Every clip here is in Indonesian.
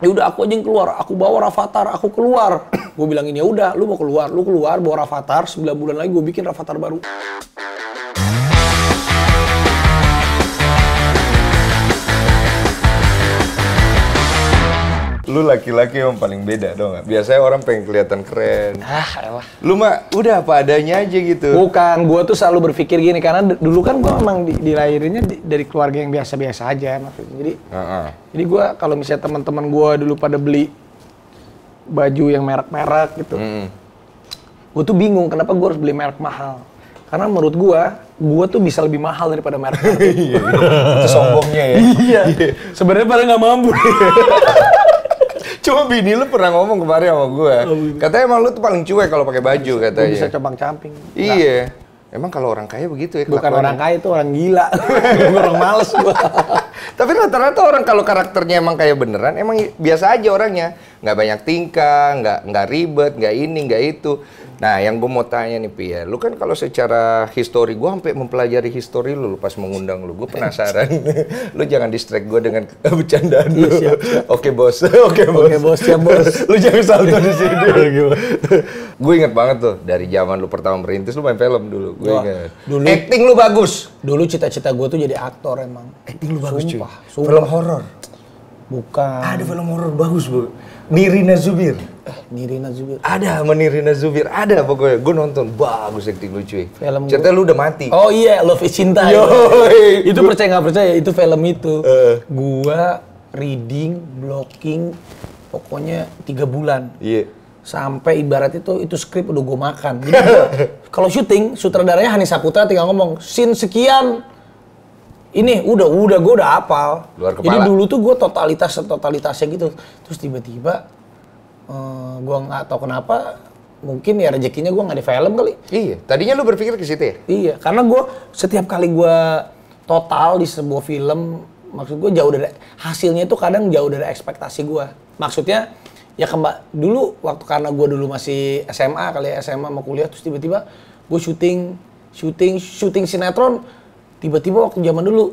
Ya udah aku aja yang keluar, aku bawa Rafathar, aku keluar. Gue bilangin ya udah, lu mau keluar, lu keluar bawa Rafathar, 9 bulan lagi gue bikin Rafathar baru. Lu laki-laki yang paling beda dong gak? Biasanya orang pengen kelihatan keren. Elah. Lu mah udah apa adanya aja gitu. Bukan, gue tuh selalu berpikir gini, karena dulu kan gue emang dilahirinnya dari keluarga yang biasa-biasa aja maksudnya. Jadi gue kalau misalnya teman-teman gue dulu pada beli baju yang merek-merek gitu, gue tuh bingung kenapa gue harus beli merek mahal. Karena menurut gue tuh bisa lebih mahal daripada merek. Itu sombongnya ya. Iya. Sebenarnya pada nggak mampu. Cuma bini lu pernah ngomong kemarin sama gue, katanya emang lu tuh paling cuek kalau pakai baju katanya. Gue bisa compang-camping. Iya. Emang kalau orang kaya begitu ya? Bukan orang kaya, itu orang gila. Orang males gua. Tapi rata-rata orang kalau karakternya emang kayak beneran, emang biasa aja orangnya. Nggak banyak tingkah, nggak ribet, nggak ini, nggak itu. Nah, yang gue mau tanya nih, Pi, ya. Lu kan kalau secara histori, gue sampai mempelajari histori lu pas mengundang lu. Gue penasaran. Lu jangan distract gue dengan bercandaan lu. Siap. Oke, bos. Oke, bos. Siap, bos. Lu jangan salto di sini. Gue inget banget tuh, dari zaman lu pertama merintis, lu main film dulu. Gue inget. Dulu, acting lu bagus. Dulu cita-cita gue tuh jadi aktor emang. Acting lu bagus, cuy. Sumpah. Film horor. Bukan. Ada film horor bagus, Bu. Nirina Zubir. Nirina Zubir. Ada sama Nirina Zubir. Ada pokoknya. Gue nonton. Bagus acting lu, cuy. Film cerita lu udah mati. Oh iya, Love is Cinta. Itu percaya nggak percaya, itu film itu. Gua reading, blocking, pokoknya 3 bulan. Iya. Sampai ibarat itu skrip udah gue makan. Jadi kalau syuting, sutradaranya Hani Saputra tinggal ngomong, scene sekian. Ini udah gue udah hafal. Luar kepala. Jadi dulu tuh gue totalitasnya gitu. Terus tiba-tiba gue nggak tahu kenapa, mungkin ya rezekinya gue nggak di film kali. Iya. Tadinya lu berpikir ke situ ya? Iya, karena gue setiap kali gue total di sebuah film, maksud gue jauh dari hasilnya itu kadang jauh dari ekspektasi gue. Maksudnya ya dulu waktu karena gue dulu masih SMA kali ya, SMA mau kuliah, terus tiba-tiba gue syuting sinetron. Tiba-tiba waktu zaman dulu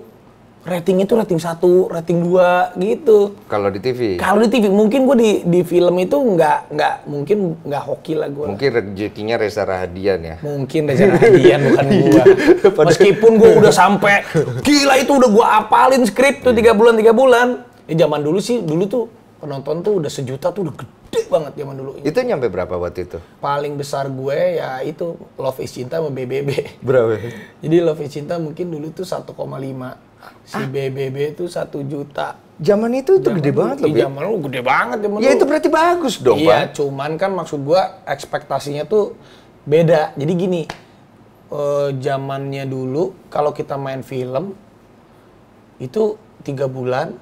rating itu rating 1, rating 2 gitu. Kalau di TV? Kalau di TV mungkin gue di film itu mungkin nggak hoki lah gue. Mungkin rezekinya Reza Rahadian ya? Mungkin Reza Rahadian bukan gue. Meskipun gue udah sampai gila itu udah gue apalin skrip tuh 3 bulan. Ya zaman dulu tuh penonton tuh udah 1 juta tuh udah gede banget zaman dulu. Itu nyampe berapa waktu itu? Paling besar gue ya itu Love is Cinta sama BBB. Berapa? Jadi Love is Cinta mungkin dulu tuh 1,5. Si BBB itu 1 juta. Zaman itu gede banget loh. Zaman lu gede banget zaman ya itu berarti bagus dong, iya, Pak. cuman kan maksud gue ekspektasinya tuh beda. Jadi gini, zamannya dulu kalau kita main film itu 3 bulan,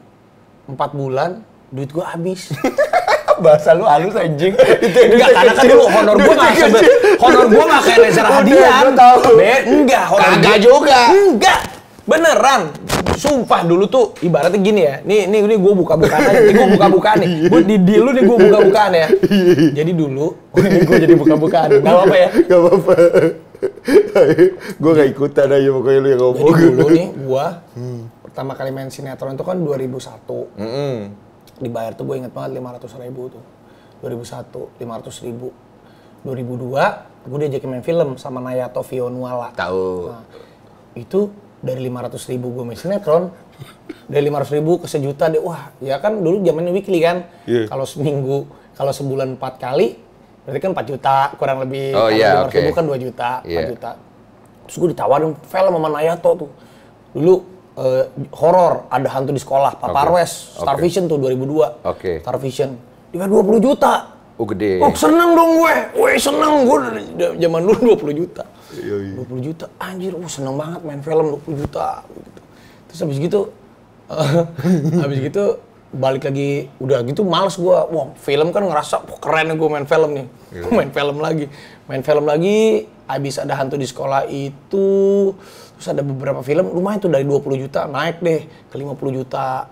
4 bulan duit gue habis. Bahasa lu halus anjing. Enggak, karena kan dulu honor gue nggak kayak Reza Rahadian. Enggak, honor kagak juga. Enggak, beneran. Sumpah dulu tuh ibaratnya gini ya. Nih gue buka-bukaan aja. Nih gue buka-bukaan nih. Gue di lu nih gue buka-bukaan ya. Jadi dulu gue jadi buka-bukaan. Gak apa-apa ya? Gak apa-apa. Gue gak ikutan aja pokoknya lu yang ngomong. Jadi dulu nih gue pertama kali main sinetron itu kan 2001. Dibayar tuh gue inget banget 500.000 tuh. 2001 500.000. 2002 gue diajakin main film sama Nayato Fionuala. Tahu. Nah, itu dari 500.000 gue main sinetron, dari 500.000 ke 1 juta deh. Wah, ya kan dulu zamannya weekly kan. Yeah. Kalau seminggu, kalau sebulan 4 kali, berarti kan 4 juta kurang lebih. Oh iya, oke. Kan 2 juta, 4 juta. Terus gue ditawarin film sama Nayato tuh. Dulu horor, ada hantu di sekolah, Papa Arwes, Star Vision tuh 2002. Star Vision. Dia 20 juta. Oh gede. Oh seneng dong gue. Weh seneng gue dari zaman dulu 20 juta. 20 juta, anjir, seneng banget main film 20 juta. Gitu. Terus habis gitu balik lagi, udah gitu males gue. Wah film kan ngerasa keren gue main film nih. Main film lagi, habis ada hantu di sekolah itu. Terus ada beberapa film, lumayan tuh dari 20 juta naik deh ke 50 juta.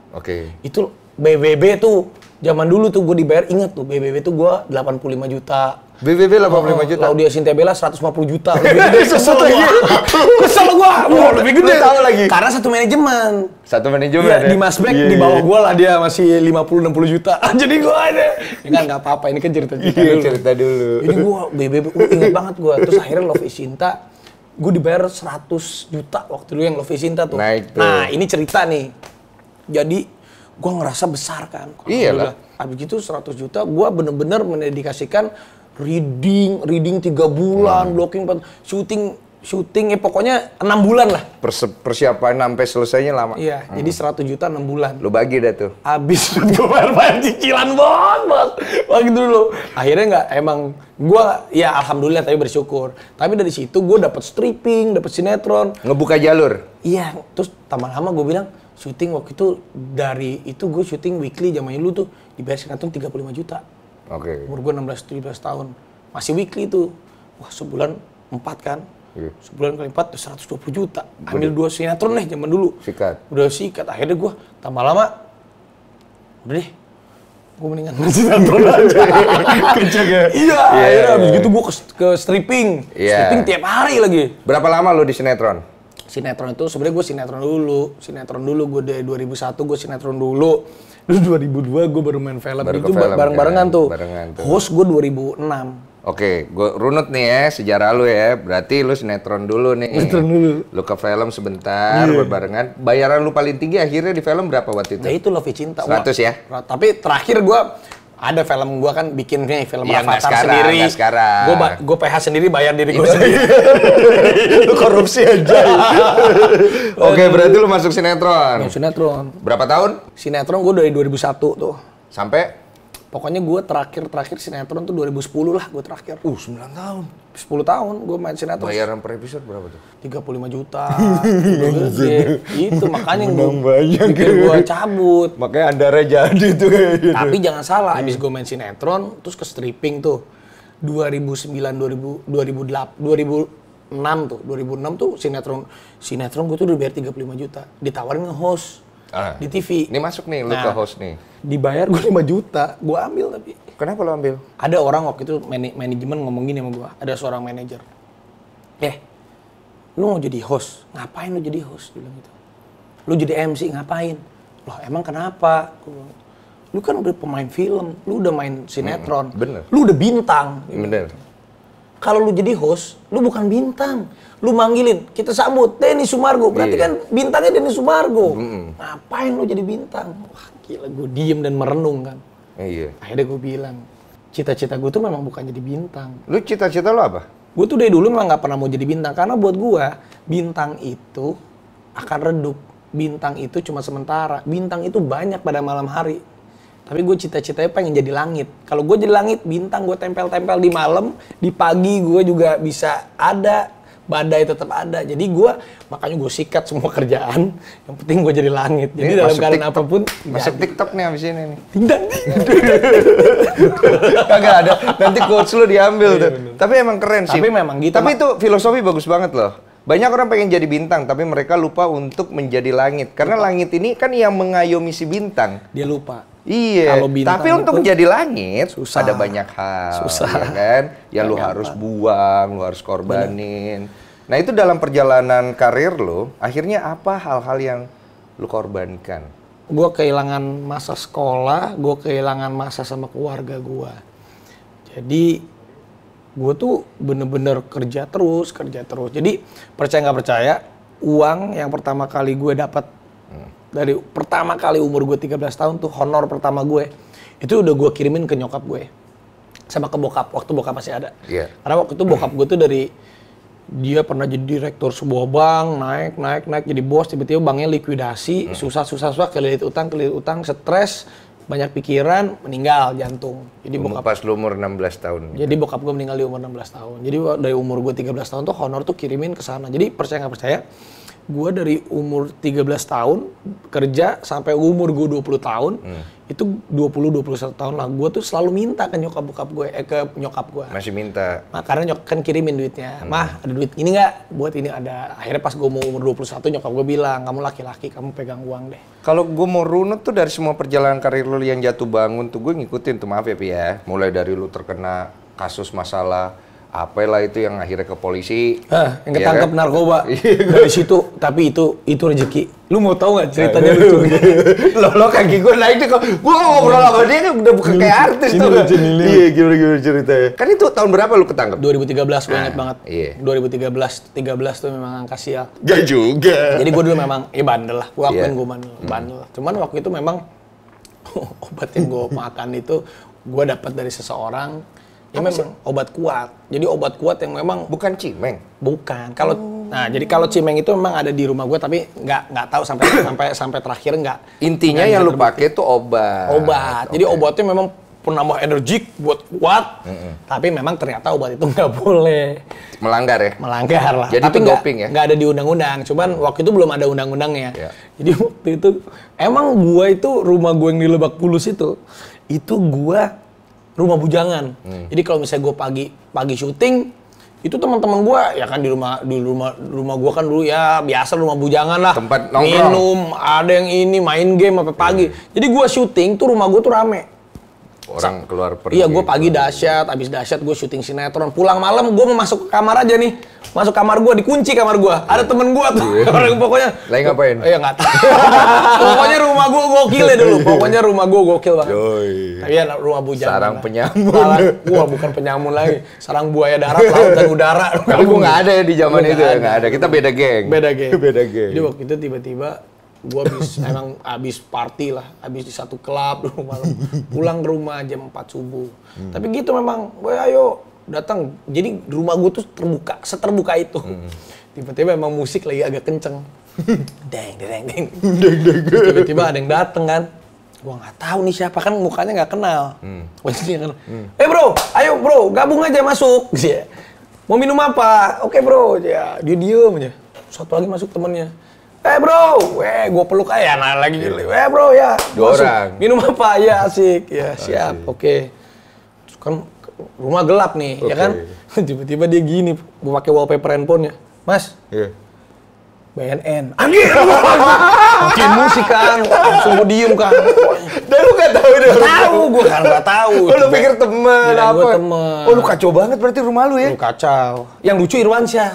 Itu BBB tuh, zaman dulu tuh gue dibayar, inget tuh BBB tuh gue 85 juta. BBB 85 juta. Laudia Cynthia Bella 150 juta. Kesel gua. Kesel gua. Wah, lebih gede. Tahu lagi. Karena satu manajemen. Satu manajemen Iya, ya? di Masbek di bawah gua lah dia masih 50-60 juta. Jadi gua ada. Ya kan nggak apa-apa, ini kan cerita-cerita dulu. Cerita dulu. Jadi gua BBB inget banget gua. Terus akhirnya Love is Cinta gua dibayar 100 juta waktu dulu yang Love is Cinta tuh. Naik tuh. Nah, ini cerita nih. Jadi gua ngerasa besar kan. Iyalah. Habis itu 100 juta gua bener-bener mendedikasikan reading 3 bulan, blocking, syuting ya pokoknya 6 bulan lah. Persiapan sampai selesainya lama. Iya, jadi 100 juta 6 bulan. Lu bagi dah tuh. Habis gue bayar cicilan bos. Waktu dulu. Akhirnya nggak, emang gue ya alhamdulillah tapi bersyukur. Tapi dari situ gue dapet stripping, dapet sinetron. Ngebuka jalur. Iya, terus tambah lama gue bilang syuting waktu itu dari itu gue syuting weekly zamannya dulu tuh dibayar sinetron 35 juta. Oke. Umur gue 16-17 tahun. Masih weekly tuh. Wah, sebulan 4 kan. Iya. Sebulan kali 4 tuh 120 juta. Ambil 2 sinetron deh zaman dulu. Sikat. Udah sikat. Akhirnya gue tambah lama. Udah deh. Gue mendingan sinetron aja. Kerja ya? Iya, akhirnya habis gitu gue ke stripping. Iya. Stripping tiap hari lagi. Berapa lama lu di sinetron? Sinetron itu sebenarnya gue sinetron dulu gue dari 2001 gue sinetron dulu. Dulu 2002 gue baru main film. Baru Itu ke film, bareng-barengan kan? tuh. Barengan tuh. Host gue 2006. Oke, gue runut nih ya sejarah lu ya. Berarti lu sinetron dulu nih. Sinetron dulu. Lu ke film sebentar, berbarengan. Bayaran lu paling tinggi akhirnya di film berapa waktu itu? Nah itu Love is Cinta. 100 ya? Tapi terakhir gue ada film gue kan bikin nih film Iya, nggak Avatar sekarang, sendiri. nggak sekarang. Gue PH sendiri bayar diri gue sendiri. Lu korupsi aja. Oke, berarti lu masuk sinetron. Sinetron. Berapa tahun? Sinetron gue dari 2001 tuh. Sampai? Pokoknya gue terakhir sinetron tuh 2010 lah gue terakhir. 9 tahun. 10 tahun gue main sinetron. Bayaran per episode berapa tuh? 35 juta. Udah gede. Itu makanya yang banyak. bikin gue cabut. Makanya Andara jadi tuh kayaknya. Tapi jangan salah, abis gue main sinetron, terus ke stripping tuh. 2009, 2006 tuh. 2006 tuh sinetron gue tuh udah bayar 35 juta. Ditawarin nge-host di TV. Ini masuk nih, lu ke host nih. Dibayar gue 5 juta, gue ambil tapi. Kenapa lu ambil? Ada orang waktu itu manajemen ngomong gini sama gue, ada seorang manajer. Lu mau jadi host? Ngapain lu jadi host? Dia bilang gitu. Lu jadi MC ngapain? Loh emang kenapa? Lu kan udah pemain film, lu udah main sinetron. Bener. Lu udah bintang. Bener. Kalau lu jadi host, lu bukan bintang. Lu manggilin, kita sambut Denny Sumargo. Berarti kan bintangnya Denny Sumargo. Ngapain lu jadi bintang? Wah gila, gue diem dan merenung kan. Iya. Akhirnya gue bilang, cita-cita gue tuh memang bukan jadi bintang. Lu cita-cita lu apa? Gue tuh dari dulu memang gak pernah mau jadi bintang. Karena buat gue, bintang itu akan redup. Bintang itu cuma sementara. Bintang itu banyak pada malam hari. Tapi gue cita-citanya pengen jadi langit. Kalau gue jadi langit, bintang gue tempel-tempel di malam. Di pagi gue juga bisa ada. Badai tetap ada. Jadi gue, makanya gue sikat semua kerjaan. Yang penting gue jadi langit. Jadi dalam keadaan apapun. Masuk TikTok nih abis ini nih. Tidak. Kagak ada. Nanti quotes lu diambil tuh. Tapi emang keren sih. Tapi memang gitu. Tapi itu filosofi bagus banget loh. Banyak orang pengen jadi bintang, tapi mereka lupa untuk menjadi langit. Karena langit ini kan yang mengayomi si bintang. Dia lupa. Iya, Kalau bintang tapi untuk menjadi langit susah. ada banyak hal, Susah. ya kan? Yang lu harus buang, lu harus korbanin. Nah itu dalam perjalanan karir lu, akhirnya apa hal-hal yang lu korbankan? Gue kehilangan masa sekolah, gue kehilangan masa sama keluarga gue. Jadi gue tuh bener-bener kerja terus. Jadi percaya nggak percaya, uang yang pertama kali gue dapat dari pertama kali umur gue 13 tahun tuh honor pertama gue itu udah gue kirimin ke nyokap gue sama ke bokap waktu bokap masih ada. Karena waktu itu bokap gue tuh dari dia pernah jadi direktur sebuah bank, naik jadi bos, tiba-tiba banknya likuidasi, susah kelilit utang, stres, banyak pikiran, meninggal jantung. Jadi bokap pas lu umur 16 tahun. Jadi bokap gue meninggal di umur 16 tahun. Jadi dari umur gue 13 tahun tuh honor tuh kirimin ke sana. Jadi percaya nggak percaya, gue dari umur 13 tahun kerja sampai umur gue 20 tahun, itu 20-21 tahun lah, gue tuh selalu minta ke nyokap gue, ke nyokap gue. Masih minta? Nah, karena nyokap kan kirimin duitnya. Mah, ada duit ini nggak? Buat ini ada. Akhirnya pas gue mau umur 21, nyokap gue bilang, kamu laki-laki, kamu pegang uang deh. Kalau gue mau runut tuh dari semua perjalanan karir lu yang jatuh bangun tuh gue ngikutin tuh, maaf ya Pi ya. Mulai dari lu terkena kasus masalah apalah itu yang akhirnya ke polisi. Yang ketangkep kan? narkoba. Dari situ, tapi itu rezeki. Lu mau tahu nggak ceritanya lucu? Lo kaki gue naik deh kok. Gue ngobrol sama dia kan udah bukan kayak artis tuh. Iya, gimana ceritanya? Kan itu tahun berapa lu ketangkep? 2013, gue inget banget. Iya. 13 tuh memang angka sial. Gak juga. Jadi gue dulu memang, bandel lah. Gue akuin gue bandel. Cuman waktu itu memang obat yang gue makan itu gue dapat dari seseorang. Ya memang obat kuat. Jadi obat kuat yang memang bukan cimeng. Bukan. Jadi kalau cimeng itu memang ada di rumah gue, tapi nggak tahu sampai terakhir nggak. Intinya yang lu pakai itu obat. Obat. Jadi obatnya memang penambah energik buat kuat. Tapi memang ternyata obat itu nggak boleh. Melanggar ya? Melanggar lah. Jadi tapi itu doping ya? Nggak ada di undang-undang. Cuman waktu itu belum ada undang-undangnya. Ya. Jadi waktu itu emang gue itu rumah gue yang di Lebak Bulus itu gue rumah bujangan. Jadi kalau misalnya gue pagi syuting, itu teman-teman gue ya kan di rumah gue kan dulu ya biasa rumah bujangan lah. Tempat nongkrong. Minum, ada yang ini main game sampai pagi. Jadi gue syuting tuh rumah gue tuh rame. Orang keluar pergi. Iya, gue pagi dahsyat, abis dahsyat gue syuting sinetron. Pulang malam gue mau masuk ke kamar aja nih. Masuk kamar gue, dikunci kamar gue. Ada temen gue tuh. Orang pokoknya. Lagi ngapain? Iya nggak tahu. Pokoknya rumah gue gokil ya dulu. Pokoknya rumah gue gokil banget. Tapi ya rumah bujang. Sarang penyamun. Wah bukan penyamun lagi. Sarang buaya darat, laut dan udara. Tapi gue nggak ada ya di zaman itu ya, nggak ada. Kita beda geng. Beda geng. Beda geng. Jadi waktu itu tiba-tiba gue abis party lah, abis di satu klub dulu malam, pulang ke rumah jam 4 subuh. Tapi gitu memang, gue ayo datang. Jadi rumah gue tuh seterbuka itu. Tiba-tiba emang musik lagi agak kenceng. Deng. Terus tiba-tiba ada yang dateng kan. Gue nggak tahu nih siapa, kan mukanya nggak kenal. Bro, ayo bro, gabung aja masuk. Mau minum apa? Oke bro, ya dia diem aja. Satu lagi masuk temennya. Bro, gue peluk aja, lagi bro ya. Dua masuk. orang. Minum apa? Ya asik, ya siap, oke. Kan rumah gelap nih, ya kan? Tiba-tiba dia gini, gue pakai wallpaper handphonenya. Mas, BNN. Anjir! Makin musik kan, langsung gue diem kan. Dan lu gak tahu deh. Gue kan gak tahu. Oh, lu pikir temen apa? Gue temen. Oh, lu kacau banget berarti rumah lu ya? Lu kacau. Yang lucu Irwansyah.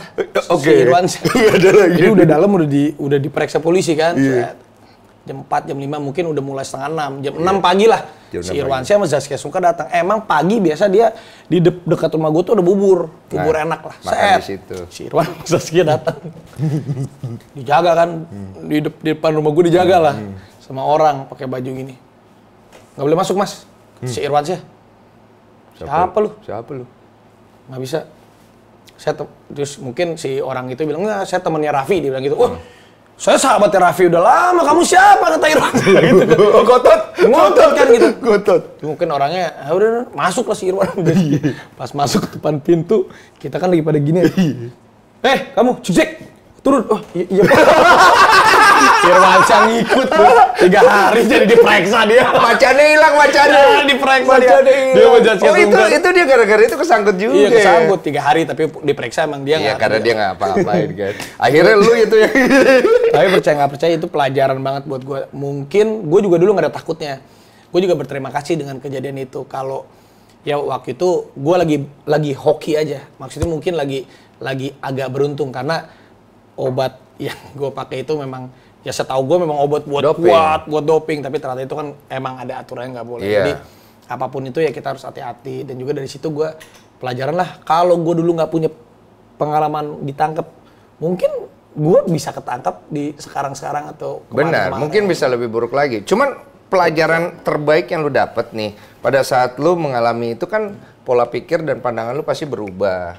Oke. Si Irwansyah. Iya, ada lagi. Jadi udah dalam udah diperiksa polisi kan. Iya. Jam 4, jam 5 mungkin udah mulai setengah 6. Jam 6 pagi lah. Si Irwansyah sama Zaskia Sungkar datang. Emang pagi biasa dia di dekat rumah gue tuh ada bubur enak lah. Makan di situ. Si Irwan sama Zaskia datang. Dijaga kan. Di depan rumah gue dijaga lah. Sama orang pakai baju gini. Nggak boleh masuk mas. Si Irwansyah. Siapa lu? Nggak bisa. Terus mungkin si orang itu bilang, nggak, saya temannya Raffi. Dia bilang gitu. Wah, saya sahabatnya Raffi udah lama. Kamu siapa? Kata Irwansyah gitu kan. Ngotot kan gitu. Mungkin orangnya, udah masuk lah si Irwan. Pas masuk ke depan pintu, kita kan lagi pada gini. Kamu cek. Turun. Oh iya. Irwansyah ngikut tuh. 3 hari jadi diperiksa dia. Macannya hilang. Diperiksa dia. Dia mau Zaskia Sungkar. Itu dia gara-gara itu kesangkut juga. Iya kesangkut 3 hari tapi diperiksa emang dia nggak. Iya karena dia nggak apa-apain kan. Akhirnya lu itu yang. Tapi percaya nggak percaya itu pelajaran banget buat gue. Mungkin gue juga dulu nggak ada takutnya. Gue juga berterima kasih dengan kejadian itu. Kalau ya waktu itu gue lagi hoki aja. Maksudnya mungkin lagi agak beruntung karena obat yang gue pakai itu memang ya setahu gue memang obat buat doping. Kuat, buat doping. Tapi ternyata itu kan emang ada aturannya nggak boleh. Iya. Jadi apapun itu ya kita harus hati-hati. Dan juga dari situ gue pelajaran lah. Kalau gue dulu nggak punya pengalaman ditangkap, mungkin gue bisa ketangkap di sekarang atau Benar, mungkin bisa lebih buruk lagi. Cuman pelajaran terbaik yang lu dapet nih pada saat lu mengalami itu kan pola pikir dan pandangan lu pasti berubah.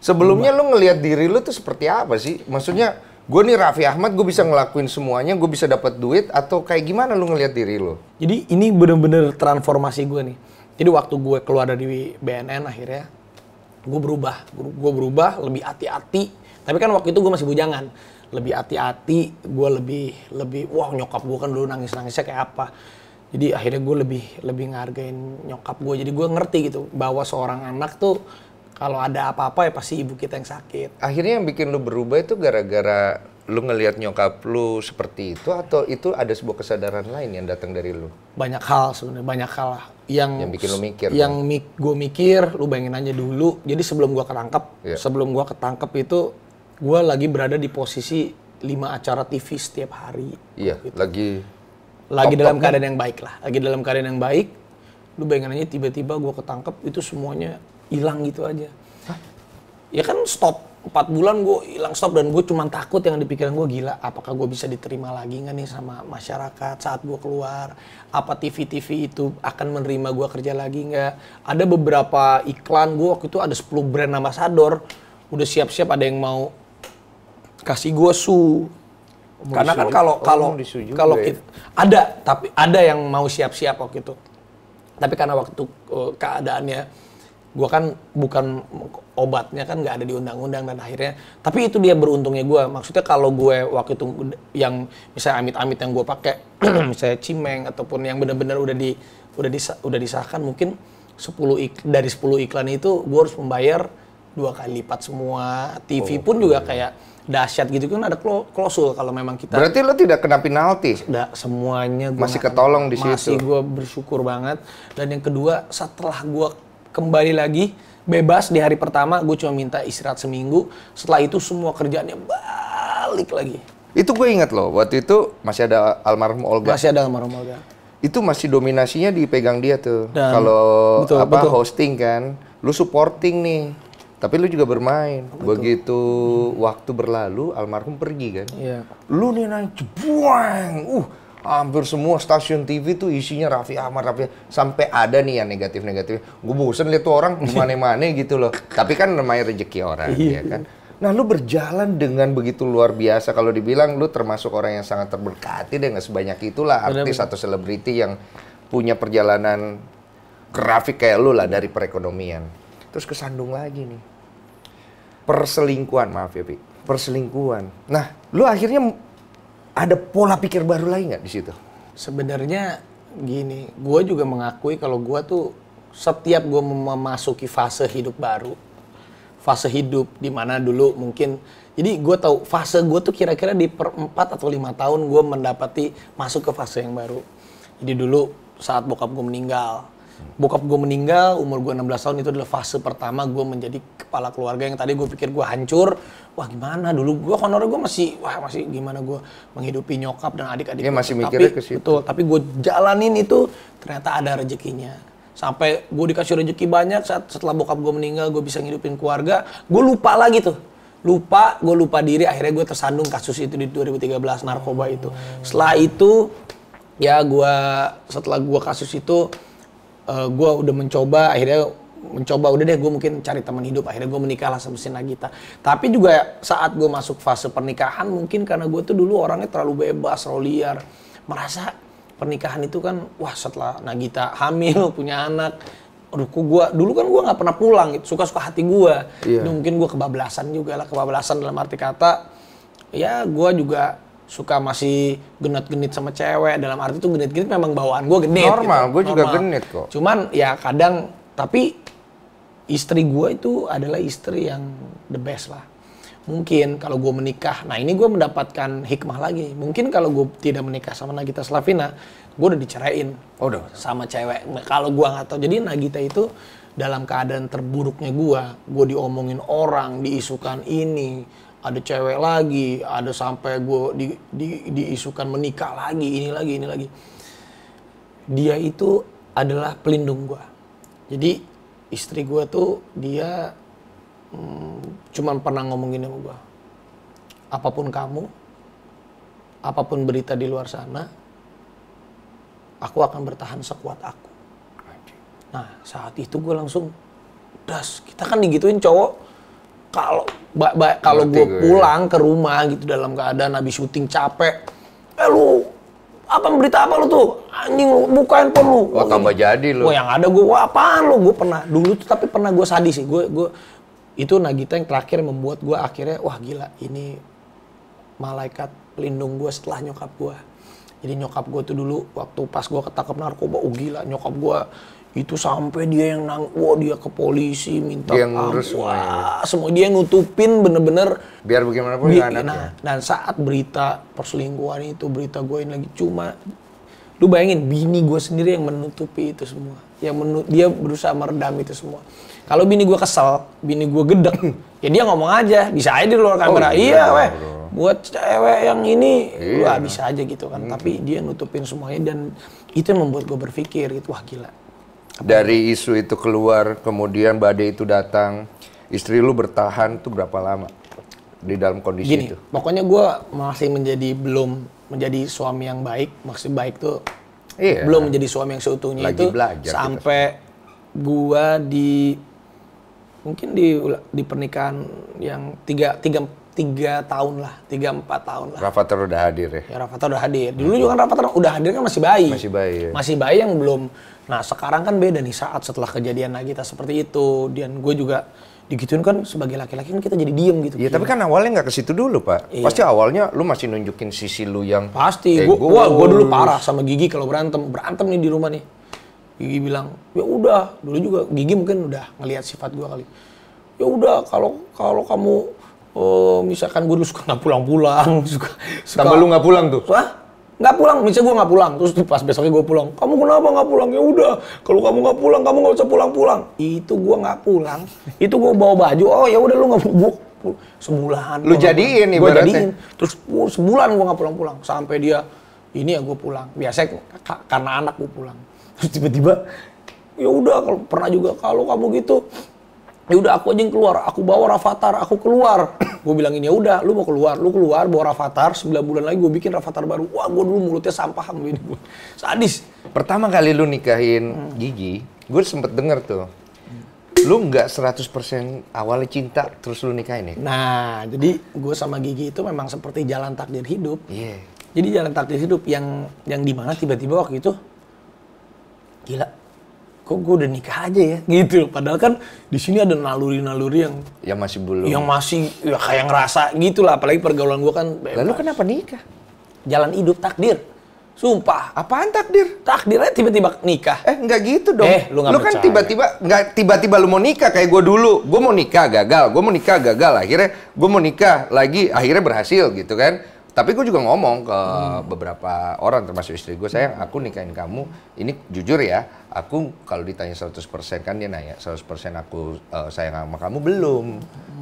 Sebelumnya lu ngelihat diri lu tuh seperti apa sih? Maksudnya, gue nih Raffi Ahmad, gue bisa ngelakuin semuanya, gue bisa dapat duit atau kayak gimana lu ngelihat diri lu? Jadi ini bener-bener transformasi gue nih. Jadi waktu gue keluar dari BNN akhirnya gue berubah lebih hati-hati. Tapi kan waktu itu gue masih bujangan. Lebih hati-hati, gue lebih wah nyokap gue kan dulu nangis-nangisnya kayak apa. Jadi akhirnya gue lebih ngehargain nyokap gue. Jadi gue ngerti gitu bahwa seorang anak tuh kalau ada apa-apa ya pasti ibu kita yang sakit. Akhirnya yang bikin lu berubah itu gara-gara lu ngelihat nyokap lu seperti itu atau itu ada sebuah kesadaran lain yang datang dari lu? Banyak hal sebenarnya, banyak hal lah. Yang bikin lu mikir. Yang gue mikir, lu bayangin aja dulu. Jadi sebelum gue ketangkep itu gue lagi berada di posisi 5 acara TV setiap hari. Iya, gitu. Lagi dalam keadaan yang baik lah. Lagi dalam keadaan yang baik. Lu bayangin aja tiba-tiba gue ketangkep itu semuanya hilang gitu aja. Hah? Ya kan stop. 4 bulan gue hilang stop dan gue cuma takut yang di pikiran gue gila apakah gue bisa diterima lagi nggak nih sama masyarakat saat gue keluar, apa TV-TV itu akan menerima gue kerja lagi nggak, ada beberapa iklan gue waktu itu ada 10 brand ambassador udah siap-siap ada yang mau kasih gue karena kan kalau ada tapi ada yang mau siap-siap waktu itu tapi karena waktu keadaannya gue kan bukan obatnya kan nggak ada di undang-undang dan akhirnya tapi itu dia beruntungnya gue maksudnya kalau gue waktu itu yang misalnya amit-amit yang gue pakai misalnya cimeng ataupun yang benar-benar udah disahkan mungkin 10 iklan itu gue harus membayar 2 kali lipat semua TV pun juga kayak dahsyat gitu kan ada klausul kalau memang kita berarti lo tidak kena penalti semuanya masih ketolong di situ masih gue bersyukur banget dan yang kedua setelah gue kembali lagi bebas di hari pertama gue cuma minta istirahat seminggu setelah itu semua kerjaannya balik lagi itu gue ingat loh waktu itu masih ada almarhum Olga itu masih dominasinya dipegang dia tuh kalau hosting kan lu supporting nih tapi lu juga bermain begitu waktu berlalu almarhum pergi kan lu nih naik jebuang hampir semua stasiun TV tuh isinya Raffi Ahmad, sampai ada nih yang negatif-negatif. Gue bosen lihat tuh orang mana-mana gitu loh. Tapi kan namanya rezeki orang, ya kan. Nah, lu berjalan dengan begitu luar biasa. Kalau dibilang lu termasuk orang yang sangat terberkati deh, nggak sebanyak itulah artis atau selebriti yang punya perjalanan grafik kayak lu lah dari perekonomian. Terus kesandung lagi nih. Perselingkuhan, maaf ya, Pi. Perselingkuhan. Nah, lu akhirnya ada pola pikir baru lagi nggak di situ? Sebenarnya gini, gue juga mengakui kalau gue tuh setiap gue memasuki fase hidup baru, fase hidup di mana dulu mungkin, jadi gue tahu fase gue tuh kira-kira di per 4 atau 5 tahun gue mendapati masuk ke fase yang baru. Jadi dulu saat bokap gue meninggal, umur gue 16 tahun itu adalah fase pertama gue menjadi kepala keluarga yang tadi gue pikir gue hancur. Wah gimana dulu gue honornya gue masih gimana gue menghidupi nyokap dan adik-adik. Dia masih mikirnya ke situ. Betul, tapi gue jalanin itu ternyata ada rezekinya. Sampai gue dikasih rezeki banyak setelah bokap gue meninggal gue bisa ngidupin keluarga. Gue lupa lagi tuh. Gue lupa diri akhirnya gue tersandung kasus itu di 2013 narkoba itu. Setelah itu ya setelah gue kasus itu gue udah mencoba udah deh gue mungkin cari teman hidup akhirnya gue menikah lah sama si Nagita tapi juga saat gue masuk fase pernikahan mungkin karena gue tuh dulu orangnya terlalu bebas terlalu liar merasa pernikahan itu kan wah setelah Nagita hamil punya anak dulu kan gue nggak pernah pulang suka-suka hati gue mungkin gue kebablasan dalam arti kata ya gue juga suka masih genit-genit sama cewek dalam arti itu genit-genit memang bawaan gue genit normal gitu. Gue juga genit kok cuman ya kadang tapi istri gue itu adalah istri yang the best lah mungkin kalau gue menikah nah ini gue mendapatkan hikmah lagi mungkin kalau gue tidak menikah sama Nagita Slavina gue udah diceraiin sama cewek kalau gue nggak tahu jadi Nagita itu dalam keadaan terburuknya gue diomongin orang diisukan ini ada cewek lagi, ada sampai gue diisukan menikah lagi, ini lagi. Dia itu adalah pelindung gue. Jadi istri gue tuh dia cuman pernah ngomongin sama gue. Apapun kamu, apapun berita di luar sana, aku akan bertahan sekuat aku. Nah saat itu gue langsung, kita kan digituin cowok. Kalau gue pulang ke rumah gitu dalam keadaan habis syuting capek, lu berita apa lu tuh? Anjing lu buka handphone lu. Oh tambah jadi lu. Yang ada gue, apaan lu? Gue pernah dulu tuh tapi pernah gue sadis sih. Gue itu Nagita yang terakhir membuat gue akhirnya wah gila ini malaikat pelindung gue setelah nyokap gue. Jadi nyokap gue tuh dulu waktu pas gue ketangkep narkoba, gila nyokap gue Itu sampai dia yang wah dia ke polisi minta Dia yang ngurus semuanya. wah, semua dia yang nutupin bener-bener. Biar bagaimanapun anaknya. Nah, dan saat berita perselingkuhan itu, berita gue ini lagi, cuma lu bayangin bini gue sendiri yang menutupi itu semua, dia berusaha meredam itu semua. Kalau bini gue kesel, bini gue gedek, ya dia ngomong aja, bisa aja di luar kamera, iya weh, buat cewek yang ini, wah bisa aja gitu kan. Tapi dia nutupin semuanya dan itu yang membuat gue berpikir gitu, wah gila. Dari isu itu keluar, kemudian badai itu datang, istri lu bertahan tuh berapa lama di dalam kondisi Gini, itu? pokoknya gue masih belum menjadi suami yang baik, maksud baik tuh belum menjadi suami yang seutuhnya. Lagi itu belajar sampai gue mungkin di pernikahan yang 3 tahun lah, 3-4 tahun lah. Rafathar udah hadir ya? Ya Rafathar udah hadir. Dulu juga kan Rafathar udah hadir kan masih bayi. Masih bayi ya? Masih bayi yang belum. Nah sekarang kan beda nih saat setelah kejadian Nagita seperti itu. Dan gue juga digituin kan sebagai laki-laki kan kita jadi diem gitu. Iya tapi kan awalnya nggak ke situ dulu Pak. Iya. Pasti awalnya lu masih nunjukin sisi lu yang pasti. Gue dulu parah sama Gigi kalau berantem nih di rumah nih. Gigi bilang ya udah. Dulu juga Gigi mungkin udah ngelihat sifat gue kali. Ya udah kalau kamu misalkan gue dulu suka nggak pulang-pulang, suka tambah lu nggak pulang tuh? Wah, nggak pulang, misalnya gue nggak pulang, terus pas besoknya gue pulang, kamu kenapa nggak pulang? Ya udah, kalau kamu nggak pulang, kamu nggak usah pulang-pulang. Itu gue nggak pulang, itu gue bawa baju, oh ya udah lu nggak sebulan. Lu jadiin gue ibaratnya. jadiin, terus sebulan gue nggak pulang-pulang, sampai dia ini ya gue pulang. Biasanya karena anak gue pulang, terus tiba-tiba, ya udah kalau pernah juga kalau kamu gitu. Ya udah aku aja yang keluar, aku bawa Rafathar, aku keluar. Gue bilangin ya udah, lu mau keluar, lu keluar bawa Rafathar, 9 bulan lagi gue bikin Rafathar baru. Wah, gue dulu mulutnya sampah sama ini gue. Sadis. Pertama kali lu nikahin Gigi, gue sempet denger tuh. Lu nggak 100% awalnya cinta terus lu nikahin ya? Nah, jadi gue sama Gigi itu memang seperti jalan takdir hidup. Iya. Jadi jalan takdir hidup yang dimana tiba-tiba waktu itu gila. Kok gue udah nikah aja ya gitu. Padahal kan di sini ada naluri-naluri yang masih belum. Yang masih ya kayak ngerasa gitu lah. Apalagi pergaulan gue kan bebas. Lalu kenapa nikah? Jalan hidup takdir. Sumpah. Apaan takdir? Takdirnya tiba-tiba nikah. Nggak gitu dong. Lu nggak kan percaya. tiba-tiba lu mau nikah kayak gue dulu. Gue mau nikah gagal, gue mau nikah gagal. Akhirnya gue mau nikah lagi, akhirnya berhasil gitu kan. Tapi gue juga ngomong ke beberapa orang termasuk istri gue, sayang aku nikahin kamu, ini jujur ya, aku kalau ditanya 100% kan dia nanya, 100% aku sayang sama kamu belum,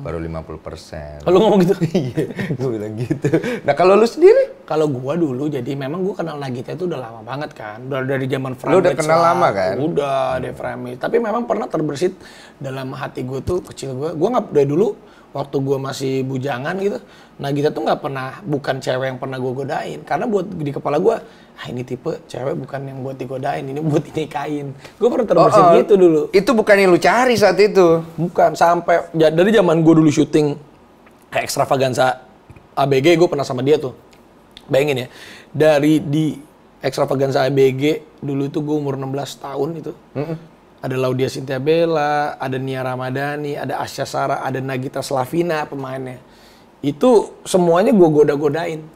baru 50%. Kalau ngomong gitu? Iya, gue bilang gitu. Nah kalau lu sendiri? Kalau gue dulu, jadi memang gue kenal Nagita itu udah lama banget kan, dari zaman Framage. Lu udah kenal lama kan? Udah, dari Framage. Tapi memang pernah terbersit dalam hati gue tuh, kecil gue nggak dari dulu, waktu gue masih bujangan gitu, Nagita tuh nggak pernah, bukan cewek yang pernah gue godain. Karena buat di kepala gue, ini tipe cewek bukan yang buat digodain, ini buat dinikahin. Gue pernah terbersit gitu dulu. Itu bukan yang lu cari saat itu? Bukan, sampai dari zaman gue dulu syuting kayak Extravaganza ABG, gue pernah sama dia tuh. Bayangin ya, di Extravaganza ABG dulu itu gue umur 16 tahun itu. Ada Laudia Cynthia Bella, ada Nia Ramadhani, ada Asya Sarah, ada Nagita Slavina pemainnya. Itu semuanya gue goda-godain.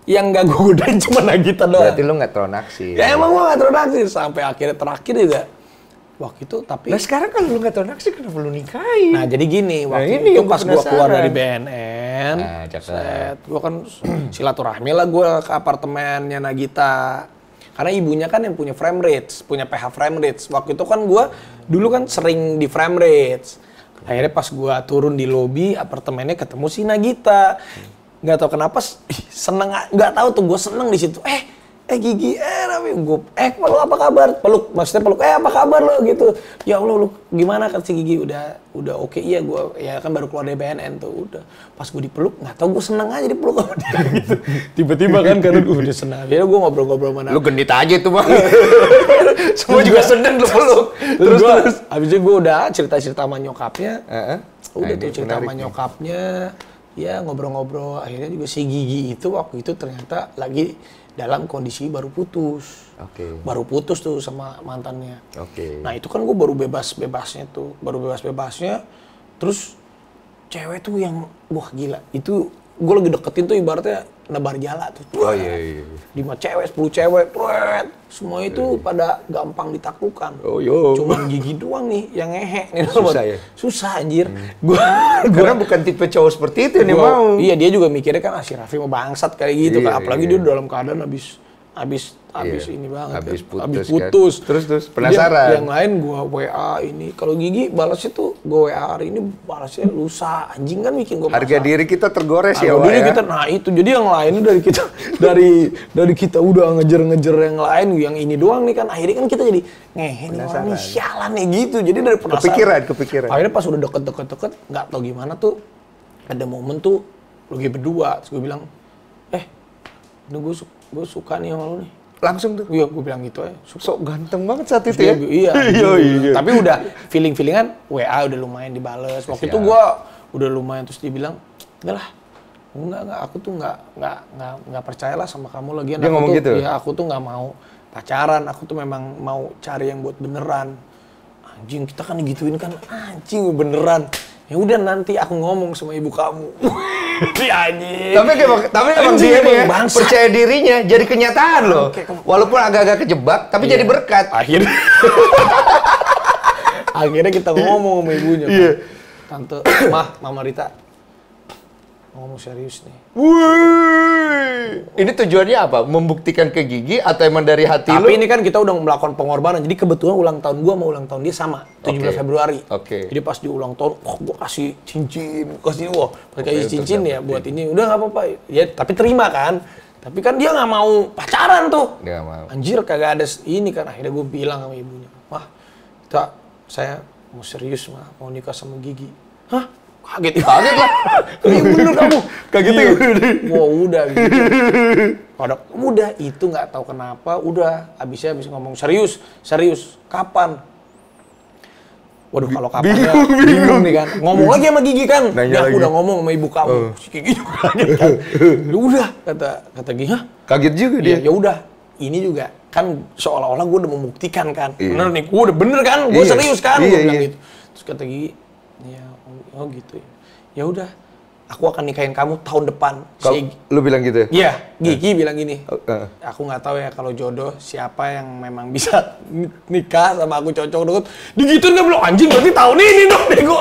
Yang gak gue godain cuma Nagita doang. Berarti lu nggak terlalu naksir. Ya emang gue gak terlalu naksir. Sampai akhirnya terakhir juga. Waktu itu tapi... Nah sekarang kalau lu nggak terlalu naksir, kenapa lu nikahin? Nah jadi gini, waktu ini itu yang pas gue penasaran. keluar dari BNN, gue kan silaturahmi lah gue ke apartemennya Nagita. Karena ibunya kan yang punya Frame Rates, punya PH Frame Rates. Waktu itu kan gue dulu kan sering di Frame Rates. Akhirnya pas gue turun di lobi apartemennya ketemu si Nagita. Nggak tahu kenapa seneng, nggak tahu tuh gue seneng di situ. Gigi, Rami, gue, lu apa kabar? Peluk, maksudnya peluk, apa kabar lo gitu. Ya Allah, lu gimana kan si Gigi? Udah oke, iya gue, ya kan baru keluar dari BNN tuh, udah. Pas gue dipeluk, nggak tahu gue seneng aja dipeluk sama dia gitu. Tiba-tiba kan karena gue udah seneng, ya gue ngobrol-ngobrol mana. Lu genit aja tuh bang. Semua juga seneng lu peluk. Terus, abis itu gue udah cerita-cerita sama nyokapnya. Udah tuh cerita sama nih. nyokapnya, ya ngobrol-ngobrol. Akhirnya juga si Gigi itu waktu itu ternyata lagi dalam kondisi baru putus. Baru putus tuh sama mantannya. Nah itu kan gue baru bebas-bebasnya tuh. Baru bebas-bebasnya. Terus cewek tuh yang, wah gila. Itu gue lagi deketin tuh ibaratnya nebar jala tuh. Oh iya. 5 cewek, 10 cewek, pret. Semua itu pada gampang ditaklukkan. Oh yo. Cuman gigi doang nih yang ngehe nih. Susah ya? Susah anjir. Karena bukan tipe cowok seperti itu yang dia mau. Iya, dia juga mikirnya kan si Raffi mau bangsat kayak gitu Iya, kan. Apalagi dia dalam keadaan habis ini banget. Habis kan. putus. Kan? Terus penasaran. Yang lain gua WA ini. Kalau Gigi balasnya tuh gua WA hari ini balasnya lusa. Anjing kan bikin gua Harga diri kita tergores ya, Harga diri kita, nah itu. Jadi yang lain dari kita dari kita udah ngejer yang lain, yang ini doang nih kan. Akhirnya kan kita jadi ngehe nih orang nih sialan nih gitu. Jadi dari penasaran. Kepikiran. Akhirnya pas udah deket, nggak tau gimana tuh. Ada momen tuh lagi berdua. Terus gue bilang, gue suka nih sama lu nih. Langsung tuh. Iya, gue bilang gitu aja. Sok ganteng banget saat itu ya. Iya. Iya. Tapi udah feelingan WA udah lumayan dibales. Waktu itu gue udah lumayan, terus dia bilang, enggak, aku tuh nggak percayalah sama kamu lagi. Dia ngomong gitu? Iya, aku tuh nggak mau pacaran. Aku tuh memang mau cari yang buat beneran. Anjing, kita kan digituin kan, anjing beneran. Ya udah nanti aku ngomong sama ibu kamu. Anjing. Tapi emang dia nih ya, percaya dirinya jadi kenyataan loh. Walaupun agak-agak kejebak, tapi jadi berkat. Akhirnya kita ngomong sama ibunya. Iya. Tante, Mama Rita, ngomong serius nih. Wih. Ini tujuannya apa? Membuktikan ke Gigi atau emang dari hati lu? Tapi ini kan kita udah melakukan pengorbanan. Jadi kebetulan ulang tahun gua sama ulang tahun dia sama, 17 Februari. Jadi pas di ulang tahun, gua kasih cincin, kasih cincin ya buat ini. Udah nggak apa-apa. Ya, tapi terima kan. Tapi kan dia nggak mau pacaran tuh. Nggak mau. Anjir, kagak ada ini kan. Akhirnya gua bilang sama ibunya, saya mau serius mau nikah sama Gigi. Hah? Kaget lah. Iya bener kamu. Kaget ya. Wah udah gitu. Udah itu nggak tahu kenapa. Udah habis ngomong serius. Kapan? Waduh kalau kapannya bingung nih kan. Ngomong lagi sama Gigi kan. Aku udah ngomong sama ibu kamu. Si Gigi juga kaget kan. Ya udah kata Gigi. Hah? Kaget juga dia. Ya udah. Ini juga kan seolah-olah gue udah membuktikan kan. Bener nih, gue udah bener kan. Gue serius kan. Gue bilang gitu. Terus kata Gigi, oh gitu ya. Ya udah, aku akan nikahin kamu tahun depan. Lu bilang gitu ya? Iya, Gigi bilang gini. Aku nggak tahu ya kalau jodoh siapa yang memang bisa nikah sama aku cocok. Digituin nggak belum anjing berarti tahun ini dong. Gue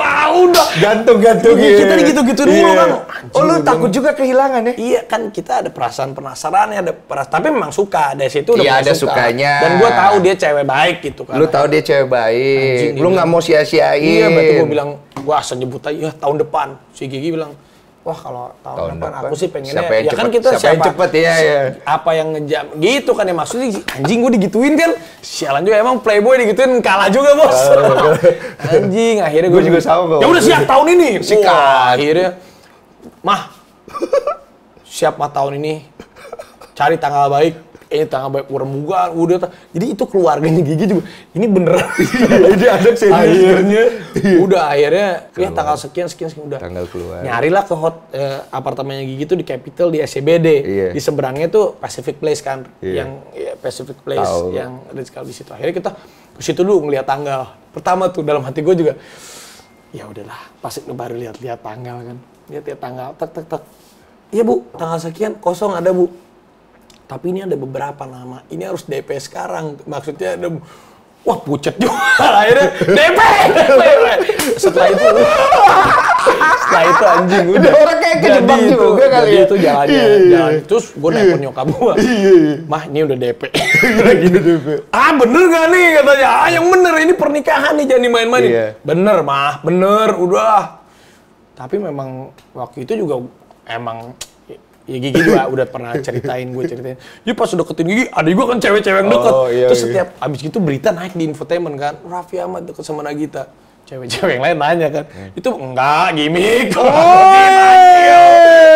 udah. Gantung. Kita digitu-gituin mulu kan. Oh lu takut juga kehilangan ya? Iya kan kita ada perasaan penasaran ya, tapi memang suka dari situ udah iya, ada suka. Sukanya. Dan gue tahu dia cewek baik gitu kan. Lu tahu dia cewek baik. Lu nggak mau sia-siain. Iya, berarti gue bilang, gua asal nyebut aja tahun depan. Si Gigi bilang, wah kalau tahun depan aku sih pengennya ya kan kita siapa yang cepet ya. Apa yang ngejam gitu kan ya, maksudnya anjing gue digituin kan. Sialan juga emang playboy digituin kalah juga bos. Anjing akhirnya gue juga sama. Ya udah siap tahun ini. Sikat. Akhirnya siap tahun ini. Cari tanggal baik. Tanggal baik rembulan udah. Jadi itu keluarganya Gigi juga. Ini beneran. Ini ada akhirnya ya tanggal sekian udah. Tanggal keluar. Nyarilah ke apartemennya Gigi tuh di Capital di SCBD. Di seberangnya tuh Pacific Place kan. Yang Pacific Place yang ada sekali di situ. Akhirnya kita ke situ dulu ngeliat tanggal. Pertama tuh dalam hati gue juga, ya udahlah, pasti baru lihat tanggal kan. Lihat tanggal, tak. Iya Bu, tanggal sekian kosong ada Bu. Tapi ini ada beberapa nama. Ini harus DP sekarang. Maksudnya ada, wah pucet juga. Akhirnya DP. Setelah itu anjing udah. Orang kayak kejebak juga kali ya. Itu jalan. Terus gue nelfon nyokap gue. Mah ini udah DP. Gini DP. Bener gak nih katanya? Yang bener ini pernikahan nih, jangan dimain-mainin. Bener Mah, bener udah. Tapi memang waktu itu juga emang ya Gigi juga udah pernah ceritain. Jadi pas udah deketin Gigi, adik gue kan cewek-cewek yang deket. Terus setiap abis gitu berita naik di infotainment kan, Raffi Ahmad deket sama Nagita. Cewek-cewek yang lain nanya kan, itu enggak gimmick.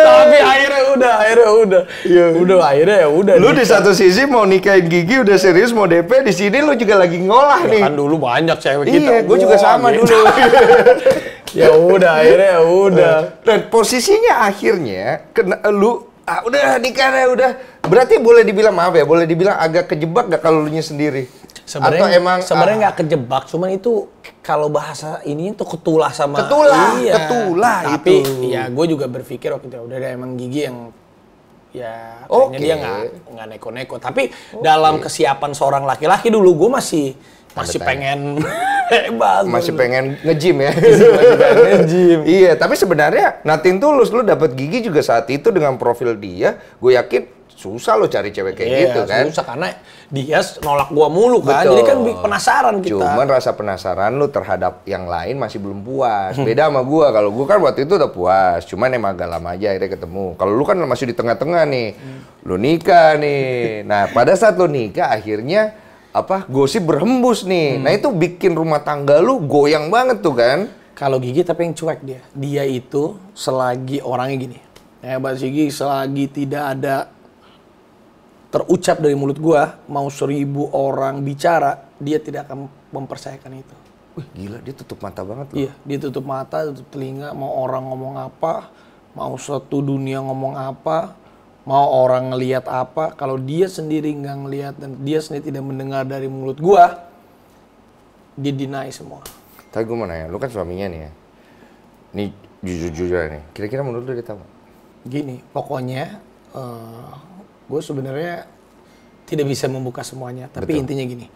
Tapi akhirnya udah. Akhirnya ya udah. Lu di satu sisi mau nikahin Gigi udah serius mau DP, di sini lu juga lagi ngolah nih. Kan dulu banyak cewek kita. Iya, gue juga sama dulu. Ya udah, akhirnya ya udah. Dan posisinya akhirnya lu udah nikah ya udah. Berarti boleh dibilang, maaf ya, boleh dibilang agak kejebak gak kalau lu nya sendiri? Atau emang sebenarnya nggak kejebak, cuman itu kalau bahasa ini tuh ketulah sama ketulah tapi itu. ya gue juga berpikir waktu itu udah ada emang Gigi yang ya kayaknya dia nggak neko-neko, tapi dalam kesiapan seorang laki-laki dulu gue masih pengen hebat, masih pengen nge-gym ya. nge-gym. Iya, tapi sebenarnya nothing tulus, lu dapet Gigi juga saat itu dengan profil dia, gue yakin susah lo cari cewek kayak gitu kan. Susah karena dia nolak gua mulu kan. Betul. Jadi kan penasaran kita. Cuman rasa penasaran lu terhadap yang lain masih belum puas. Beda sama gua. Kalau gua kan waktu itu udah puas. Cuman emang agak lama aja akhirnya ketemu. Kalau lu kan masih di tengah-tengah nih. Lu nikah nih. Nah, pada saat lu nikah akhirnya gosip berhembus nih. Nah, itu bikin rumah tangga lu goyang banget tuh kan. Kalau Gigi tapi yang cuek dia. Dia itu selagi orangnya gini. Hebat Gigi, selagi tidak ada terucap dari mulut gua, mau 1000 orang bicara, dia tidak akan mempercayakan itu. Wih, gila, dia tutup mata banget loh. Iya, dia tutup mata, tutup telinga, mau orang ngomong apa, mau satu dunia ngomong apa, mau orang ngelihat apa, kalau dia sendiri nggak ngelihat dan dia sendiri tidak mendengar dari mulut gua, dia deny semua. Tapi gua mau nanya, lu kan suaminya nih ya. Nih jujur-jujuran nih, kira-kira menurut lu dia tahu nggak? Gini, pokoknya gue sebenarnya tidak bisa membuka semuanya, tapi Betul. intinya gini,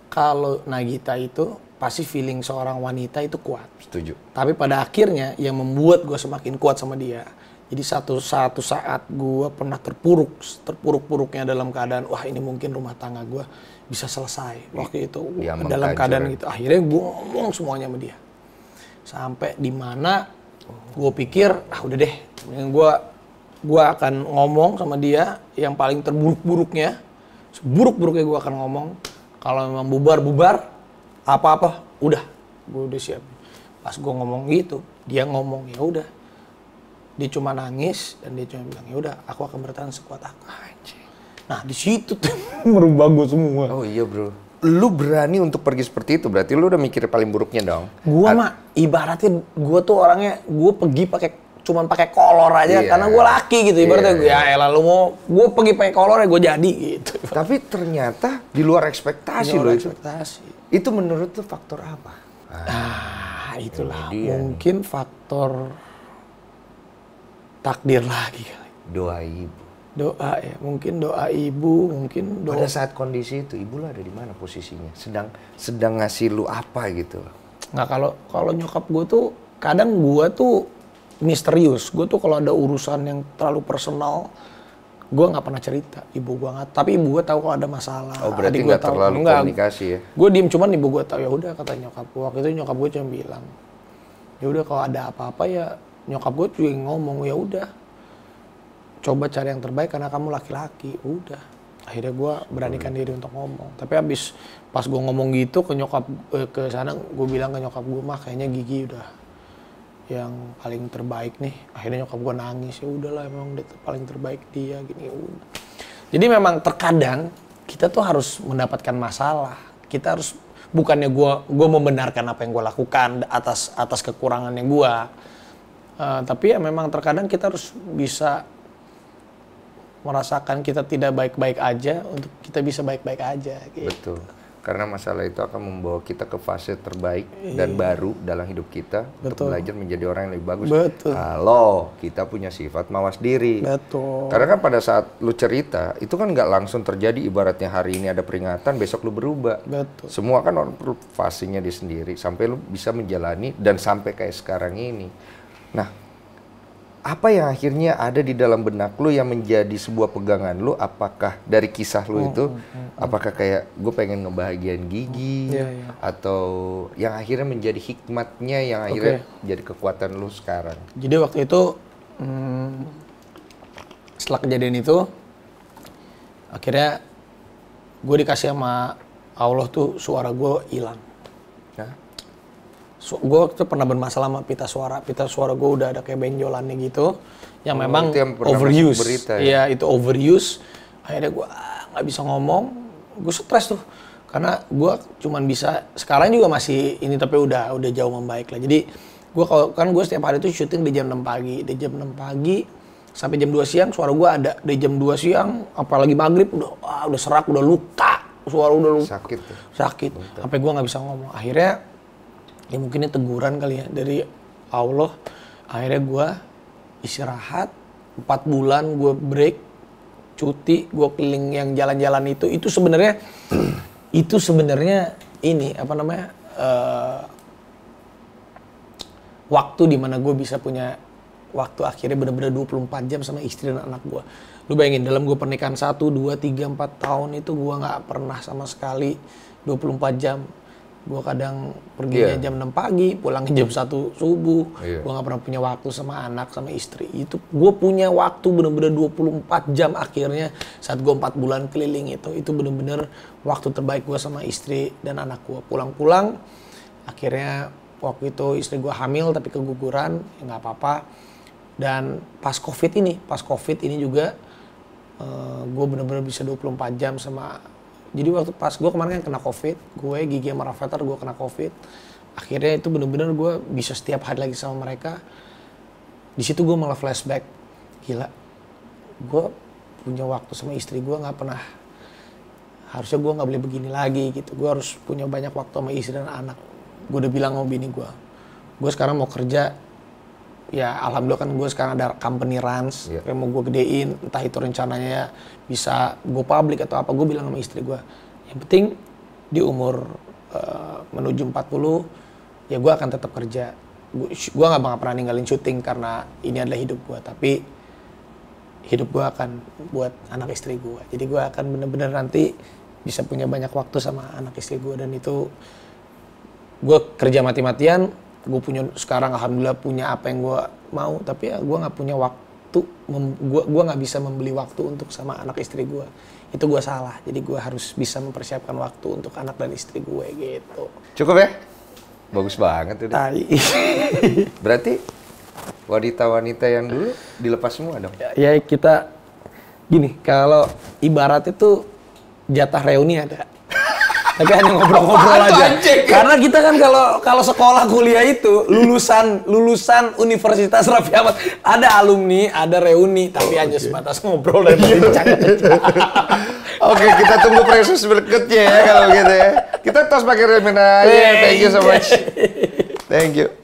kalau Nagita itu pasti feeling seorang wanita itu kuat. Setuju. Tapi pada akhirnya yang membuat gue semakin kuat sama dia, jadi satu saat gue pernah terpuruk-puruknya dalam keadaan, wah ini mungkin rumah tangga gue bisa selesai. Waktu itu dalam keadaan gitu, akhirnya gue ngomong semuanya sama dia, sampai di mana gue pikir, udah deh, gue akan ngomong sama dia yang paling terburuk-buruknya, seburuk-buruknya gue akan ngomong. Kalau memang bubar, apa-apa, udah, gue udah siap. Pas gue ngomong gitu, dia ngomong ya udah, dia cuma nangis dan dia cuma bilang ya udah, aku akan bertahan sekuat aku. Nah di situ tuh merubah gue semua. Oh iya bro, lu berani untuk pergi seperti itu, berarti lu udah mikir paling buruknya dong. Gue mah ibaratnya gue tuh orangnya, gue pergi cuman pakai kolor aja karena gue laki gitu ibaratnya. Ya elah lu mau gue pergi pakai kolor ya gue jadi gitu. Tapi ternyata di luar ekspektasi loh itu. Itu menurut lu faktor apa? Itulah mungkin faktor takdir lagi kali. Doa ibu. Doa ya, mungkin doa ibu, mungkin doa. Pada saat kondisi itu ibu lu ada di mana posisinya? Sedang ngasih lu apa gitu? Nggak, kalau nyokap gue tuh kadang gue tuh misterius. Gue tuh kalau ada urusan yang terlalu personal, gue nggak pernah cerita. Ibu gue nggak. Tapi ibu gue tahu kalau ada masalah. Oh berarti nggak terlalu komunikasi ya? Gue diem, cuman ibu gue tahu. Ya udah kata nyokap gue. Waktu itu nyokap gue cuma bilang, ya udah kalau ada apa-apa ya nyokap gue juga ngomong ya udah. Coba cari yang terbaik karena kamu laki-laki. Udah. Akhirnya gue beranikan diri untuk ngomong. Tapi abis pas gue ngomong gitu ke nyokap ke sana, gue bilang ke nyokap gue mah kayaknya Gigi udah yang paling terbaik nih. Akhirnya nyokap gue nangis, ya udahlah emang udah paling terbaik dia gini udah. Jadi memang terkadang kita tuh harus mendapatkan masalah. Kita harus bukannya gue membenarkan apa yang gue lakukan atas kekurangannya gue. Tapi ya memang terkadang kita harus bisa merasakan kita tidak baik-baik aja untuk kita bisa baik-baik aja. Gitu. Betul. Karena masalah itu akan membawa kita ke fase terbaik dan baru dalam hidup kita. Betul. Untuk belajar menjadi orang yang lebih bagus. Betul. Kalau kita punya sifat mawas diri. Betul. Karena kan pada saat lu cerita, itu kan nggak langsung terjadi. Ibaratnya hari ini ada peringatan, besok lu berubah. Betul. Semua kan orang perlu fasenya di sendiri. Sampai lu bisa menjalani dan sampai kayak sekarang ini. Nah, apa yang akhirnya ada di dalam benak lu yang menjadi sebuah pegangan lu? Apakah dari kisah lu itu, apakah kayak gue pengen ngebahagiain Gigi, atau yang akhirnya menjadi hikmatnya yang akhirnya jadi kekuatan lu sekarang? Jadi waktu itu, setelah kejadian itu, akhirnya gue dikasih sama Allah tuh suara gue hilang. Gue tuh pernah bermasalah sama pita suara gue udah ada kayak benjolannya gitu, yang memang overuse. Iya itu overuse. Akhirnya gue nggak bisa ngomong, gue stres tuh, karena gue cuman bisa sekarang juga masih ini tapi udah jauh membaik lah. Jadi gue kan gue setiap hari tuh syuting di jam 6 pagi, sampai jam 2 siang suara gue ada. Di jam 2 siang apalagi maghrib udah serak, udah luka. suara udah lu Sakit tuh. sakit. Sampai gue nggak bisa ngomong. Akhirnya ya mungkin ini teguran kali ya dari Allah. Akhirnya gue istirahat 4 bulan, gue break, cuti, gue keliling yang jalan-jalan itu sebenarnya itu sebenarnya ini apa namanya waktu dimana gue bisa punya waktu akhirnya bener-bener 24 jam sama istri dan anak gue. Lu bayangin dalam gue pernikahan 1, 2, 3, 4 tahun itu gue nggak pernah sama sekali 24 jam. Gue kadang perginya jam 6 pagi, pulangnya jam 1 subuh. Gue nggak pernah punya waktu sama anak, sama istri. Itu gue punya waktu bener-bener 24 jam akhirnya saat gue 4 bulan keliling itu. Itu bener-bener waktu terbaik gue sama istri dan anak gue. Pulang-pulang akhirnya waktu itu istri gue hamil tapi keguguran, ya nggak apa-apa. Dan pas covid ini juga gue bener-bener bisa 24 jam sama. Jadi waktu pas gue kemarin kan kena covid, gue Gigi sama Rafathar gue kena covid. Akhirnya itu bener-bener gue bisa setiap hari lagi sama mereka. Di situ gue malah flashback, gila. Gue punya waktu sama istri gue nggak pernah. Harusnya gue nggak boleh begini lagi gitu. Gue harus punya banyak waktu sama istri dan anak. Gue udah bilang sama bini gue sekarang mau kerja. Ya alhamdulillah kan gue sekarang ada company runs yang mau gue gedein, entah itu rencananya bisa go public atau apa. Gue bilang sama istri gue, yang penting di umur menuju 40 ya gue akan tetap kerja. Gue gak bakal pernah ninggalin syuting karena ini adalah hidup gue, tapi hidup gue akan buat anak istri gue. Jadi gue akan bener-bener nanti bisa punya banyak waktu sama anak istri gue, dan itu gue kerja mati-matian. Gue punya sekarang alhamdulillah punya apa yang gue mau, tapi ya gue nggak punya waktu, gue nggak bisa membeli waktu untuk sama anak istri gue. Itu gue salah, jadi gue harus bisa mempersiapkan waktu untuk anak dan istri gue gitu. Cukup ya? Bagus banget itu. Berarti wanita-wanita yang dulu dilepas semua dong? Ya kita gini, kalau ibarat itu jatah reuni ada. Tapi hanya ngobrol-ngobrol aja. Karena kita kan kalau sekolah kuliah itu lulusan Universitas Raffi Ahmad, ada alumni, ada reuni, tapi hanya sebatas ngobrol dan bincang. Oke, kita tunggu proses berikutnya ya kalau gitu ya. Kita tos pakai remen aja. Thank you so much. Thank you.